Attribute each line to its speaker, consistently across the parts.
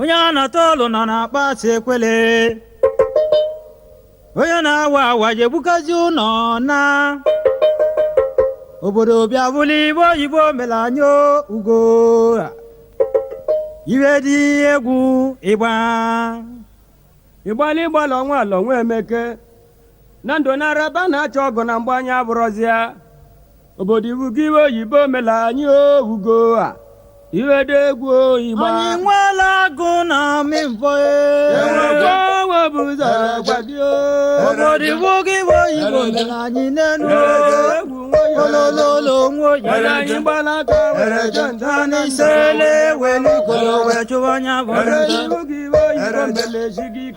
Speaker 1: onye a na-atọlụ nọ na-akpasị ekwele onye na-awa awa jegbukazi ụlọ na obodo bịa bụlụ igbo oyibo mere anyị ugo iwe dị egwu ịgbala ịgbala ọnwa ala onwe emeke na ndụ na-araba na-achọ ọgụ na mgbanye abụrọzịa obodo iwu gị iwe oyibo mere anyị ugo iwe dị egwu igba anyị nwela agụ na mịmfọ obodo iwu gị iwe oyibo mere anyị n'enu olololo nwoye anyị gbalaka n'isele welu kolo wee chụwa anya bụ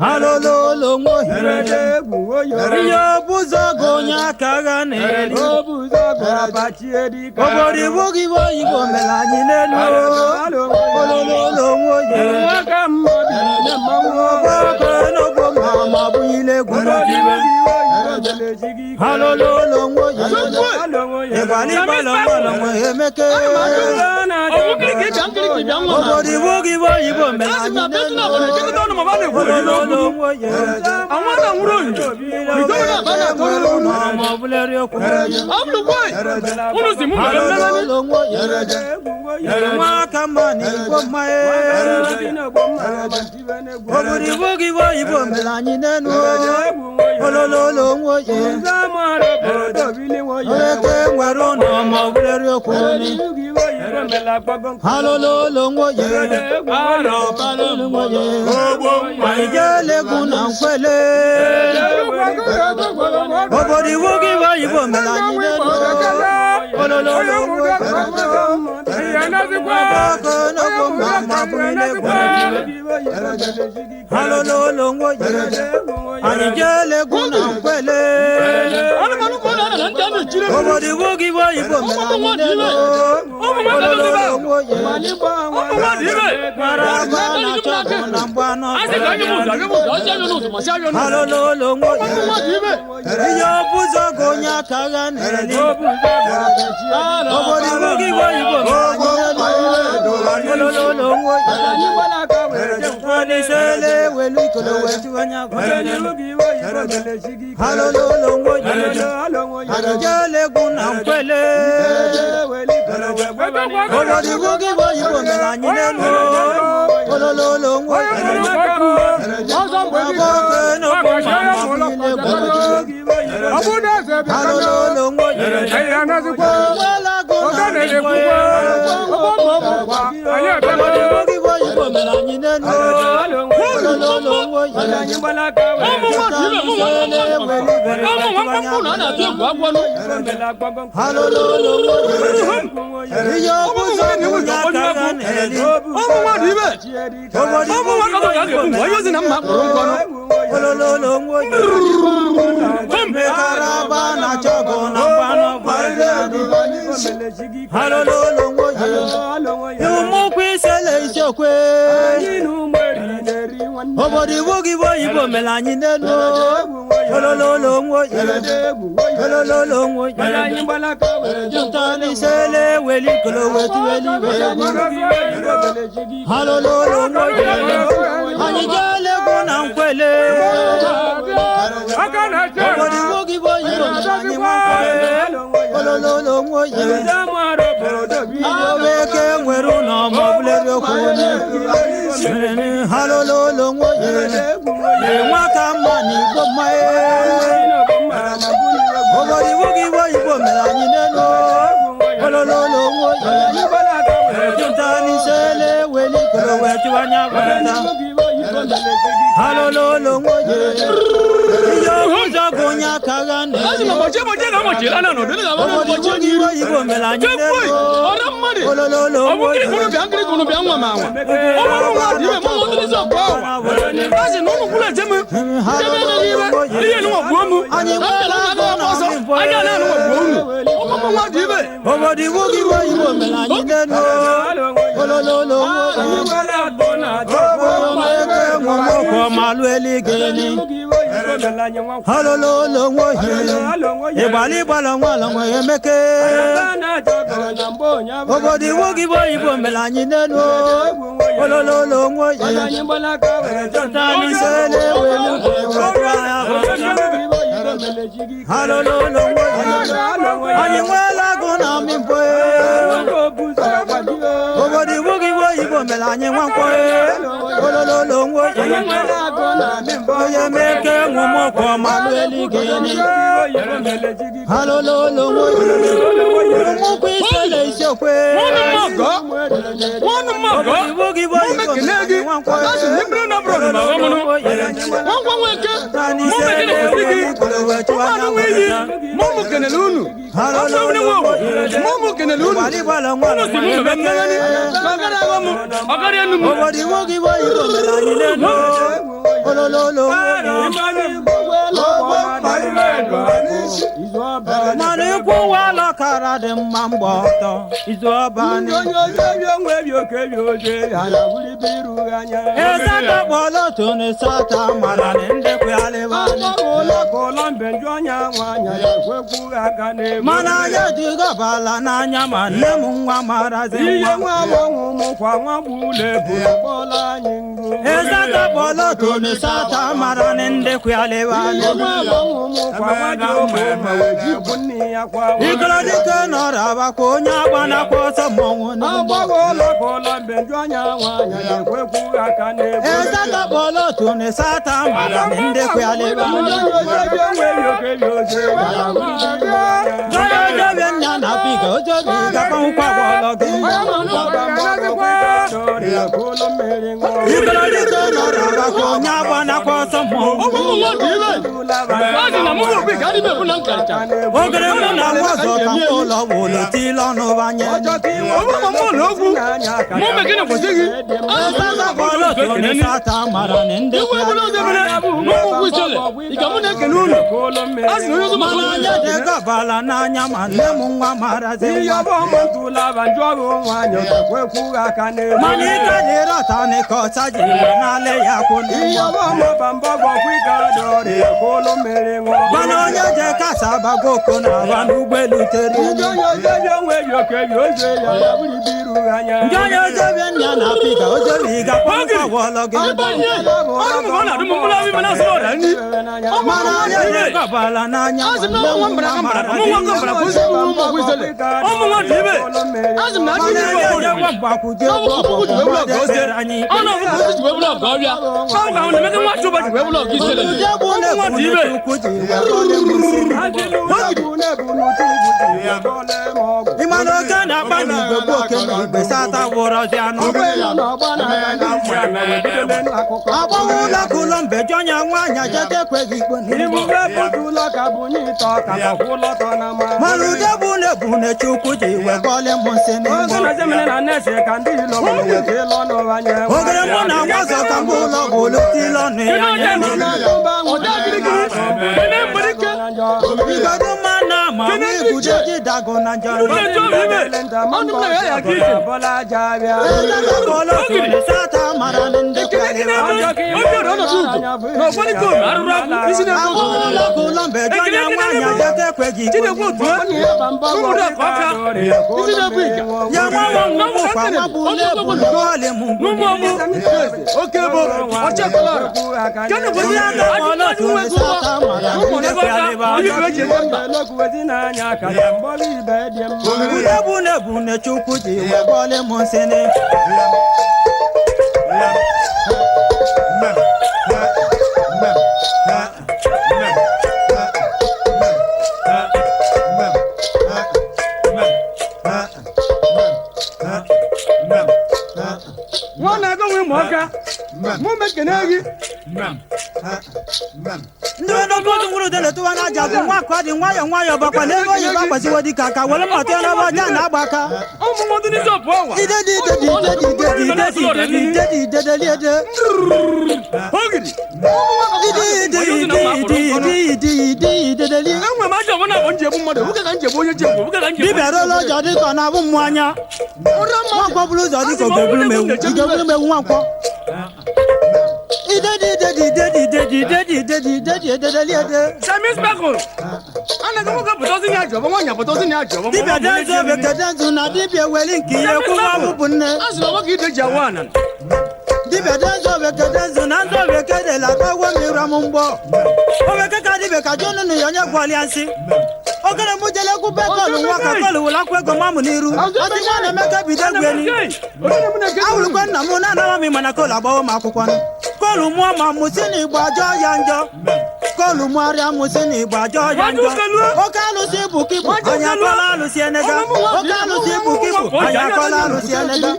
Speaker 1: halololo nwoye ihe bụzọ gị onye aka ga na-eri obodo iwu gị iwe oyibo mere anyị n'elu olololo nwoye n'ogbo ma bụ ile egwu halololo nwoye ịgbalịgbalọ mmalọ nwe emeke obodo iwu gị iwe oyibo mere anyị olololo nwoye ọbụleri okwu halololo nwoye nwa aka mma na igbo mmanya obodo iwu gị iwe oyibo mere anyị n'enu olololo nwoye oleke nwere ụlọ ma ọbụleri okwu halololo nwoye anyị jeela egwu na nkwele obodo iwu gị iwe oyibo mere anyị n'elu olololo nwoye halololo nwoye anyị jeela egwu na nkwele obodo iwu gị iwe oyibo mere anyị n'elu olololo nwoye mara agba na-achọ ọgụ na mgba halololo nwoye ihe ọbụzọ gị onye aka ga na-eri obodo iwu gị iwe oyibo mere anyị n'elu olololo nwoye n'isele welu ikolo wee chụwa anya bụ halololo nwoye anyị jeela egwu na nkwele obodo iwu gị iwe oyibo mere anyị n'elu olololo nwoye halololo nwoye obodo iwu gị iwe oyibo mere anyị n'elu olololo nwoye olololo nwoye jụta n'isele weli kolo wetu eluigwe halololo nwoye anyị jeela egwu na nkwele obodo iwu gị iwe oyibo mere anyị nwankwele olololo nwoye ike nwere ụlọ ma ọbụleri okwu halololo nwoye nwaka mma na igbo mmanya obodo iwu gị iwe oyibo mere anyị n'elu olololo nwoye jụta n'isele weli kolo wee chụwa anya gwata halololo nwoye ihe ọbụzọ gị onye aka ga na-eri obodo iwu gị iwe oyibo mere anyị n'elu olololo nwoye obodo iwu gị iwe oyibo mere anyị n'elu olololo nwoye malụ eligeli melanye nwa
Speaker 2: halololo nwoye ịgbala ịgbala nwala nwe emeke obodo iwu gị bụ oyibo mere anyị n'elu olololo nwoye tanise na-ewe halololo nwoye anyị nweela agụ na amịmpo obodo iwu gị bụ oyibo mere anyị nwankwo olololo nwoye onye meke nwụmọkwọ malụ eligeni halololo nwoye ụmụkwụ isele isiokwe obodo iwu gị bụ oyibo mere anyị nwankwo mmanụ ikwu ụwa kara dị mma mgbe ọtọ izu ọbani ịsata kpọlọ tone sata mara na ndekwe mana anya dịgọbala n'anya ma nne m nwa marazi ịsata kpọlọ tone sata mara na ndekwe alịbani ikoro dike nọrọ abakwa onye agbanakwa ọsọ mmọnwụ ịsata kpọlọ tone sata mara na ndekwe alịbani ojobe nna na piga ojobe gakwankwa gwọlọgị ikoro dike nọrọ abakwa onye agbanakwa ọsọ mmọnwụ ogere mụ na nwa ọzọ ka ụlọ wụlọ tile ọnụ banye sata mara na ndekwe mana anya dịgọbala n'anya ma nne m nwa marazi mana ike dịrị ọta n'ike ọcha jiri n'ala ya kwụ mana onye je kasa abago oko na aba n'ụgbọelu tere ndị onye ojebe nna na pika ojebe ịgakwa nkwawọlọ gị mana onye dịgọbala n'anya ma nne m nwa marazi ịmana oke na-agba n'igwe bụ oke n'igwe sata wụrọzi anụ agbanwe ụlọ ka ụlọ mbeji ọnya nwaanyị jete ekweghị ikpe mana ude bụ na-ebu na-eche ukwu ji wekọlị m nsị ogere mụ na nwa ọzọ ka mgbe ụlọ bụ olotile ọnụ ya igodo mmanụ ama ibudo ji dago na njọ sata mara na ndị ụlọ mbeji ọnya nwaanyị jete ekweghị ikpe ya nwa nwụkwa nwa bụ na-ebu n'ọlị m udebu na-ebu na chukwu ji webọlị m nsịnị ndị ọdọbọdụ nwụrụ dele tụwa na aja bụ nwa akwa dị nwayọọ nwayọọ bakwa n'ebe oyibo akwaziwo dịka aka were mọta n'ebe ọja na-agba aka dibịara ụjọ dịka ọ na-abụ mmụ anya nwankwọ bụrụ ụzọ dịka ogeburu mewu nwankwọ
Speaker 1: Samis Bako. Ana kamo ka butosi ni ajobo wanya butosi ni ajobo.
Speaker 2: Dibia danzo bekedanzo na dibia welinki yekuwa bubunne.
Speaker 1: Aslo waki de jawana.
Speaker 2: Dibia danzo bekedanzo na ndo bekede la kawo miramumbo. Obeke ka dibia ka jonu ni yonya gwaliansi. Ogere mujele ku be kolu waka kolu wala ku ego mamu niru. Ati mwana meka bidegweni. Awulu kwanna mu na na mi mana kola bawo makwukwan. Kolu mu ma musini gbajo yanjo. Kolu mu aria musini gbajo yanjo. Okalu si bukibu anya kola lu si enega. Okalu si bukibu anya kola lu si enega.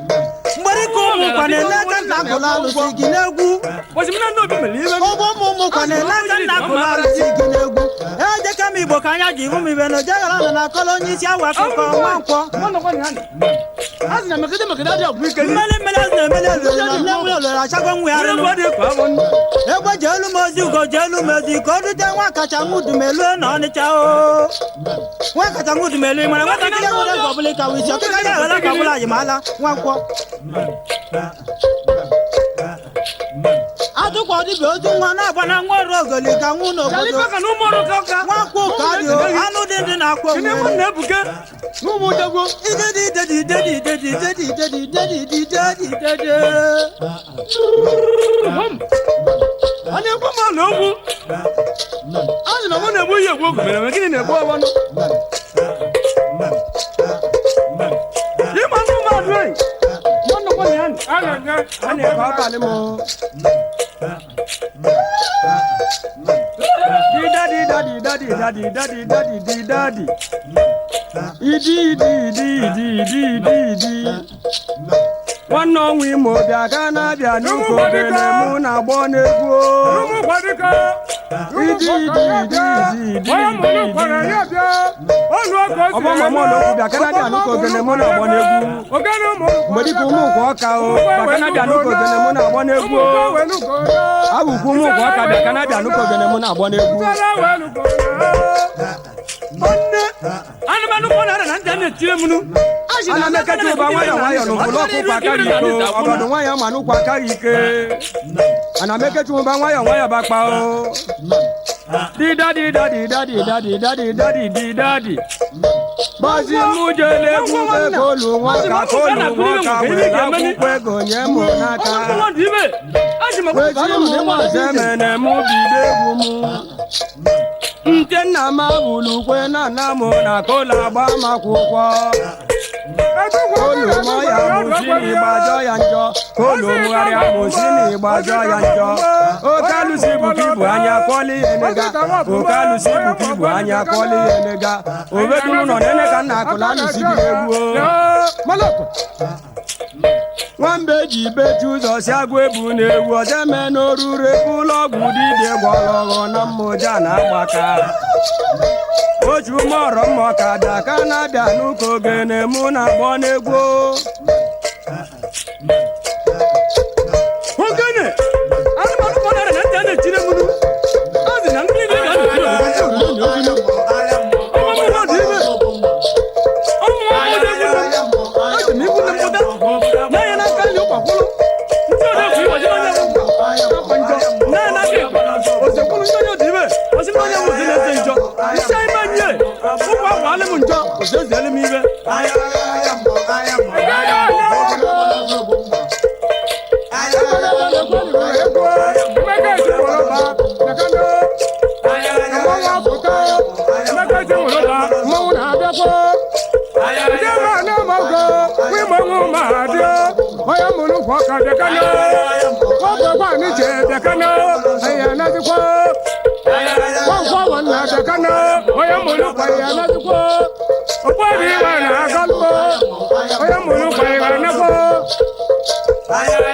Speaker 2: Mbari ko mu kwane nega na kola lu si ginegu.
Speaker 1: Wasimina no bi meliwe.
Speaker 2: Obo mu kwane nega na kola lu si ginegu. Eje kami bo kanya jivu mi beno jagala na kolonyi si awa ko wanko.
Speaker 1: Mono ko ni hani. Asina mekede dia buike.
Speaker 2: Mele na la chago nwe ara no. Egbe jelu mozi ko dute wa kacha mudu melu na ni chao. Wa kacha mudu melu mana wa kacha mudu gobule ka wi so ka ya la ka bula yimala wanko. Adu ko di be oju nwa na agba na nwa rogoli ka nwu no bodo.
Speaker 1: Saliba ka no moro ka.
Speaker 2: Wanko ka dio anu de na akwo.
Speaker 1: Kini mo na ebuke. No mo dago.
Speaker 2: Dedi.
Speaker 1: Ani ko ma no bu. Ani no mo na bu ye gbo gbe na kini na gbo wa no. Ye ma no ma do yi. Mo no ko ni ani. Ani ka ba le mo. Daddy. Idi. One on we mo bia kana bia no ko bele mu na gbo na egwu. Rumu kwadika. Idi. Oya mo no kwara ya bia. Onu oko si. Obo mo no bia kana bia no ko bele mu na gbo na egwu. Ogana mo. Modi ku mu ko ka o. Kana bia no ko bele mu na gbo na egwu. Awu ku mu ko ka bia kana bia no ko bele mu na gbo na egwu. Ana manu ko na na nja na tire munu. Ana meka tu ba wayo no bolo ko pa kari ko. Obodo wayo manu kwa kari ke. Ana meka tu ba wayo ba pa o. Di daddy. Bazi mujele kube kolu waka we la kukwe gonye monaka. Wezi mu zemene mu bide gumu. Ntenna mabulu kwe na mo na kola ba makwukwo. Kolu mo ya musini bajo yanjo. Kolu mo ya musini bajo yanjo. Okalu si bukibu anya koli enega. Okalu si bukibu anya koli enega. Ovedunu no nene kana kola lu si biegu. Maloko. Nwambe ji betu ụzọ si agụ ebu na-egwu ọjeme n'oruru ụlọ ọgwụ dide gwọrọghọ na mmoja na-agbaka. Ochu mọrọ mmọ ka daka na-abịa n'ụka ogene mụ na-agbọ n'egwu. Ogene! Anụmanụ kọnara na ndị a na-etire mụrụ. Azị na ndị ga Ay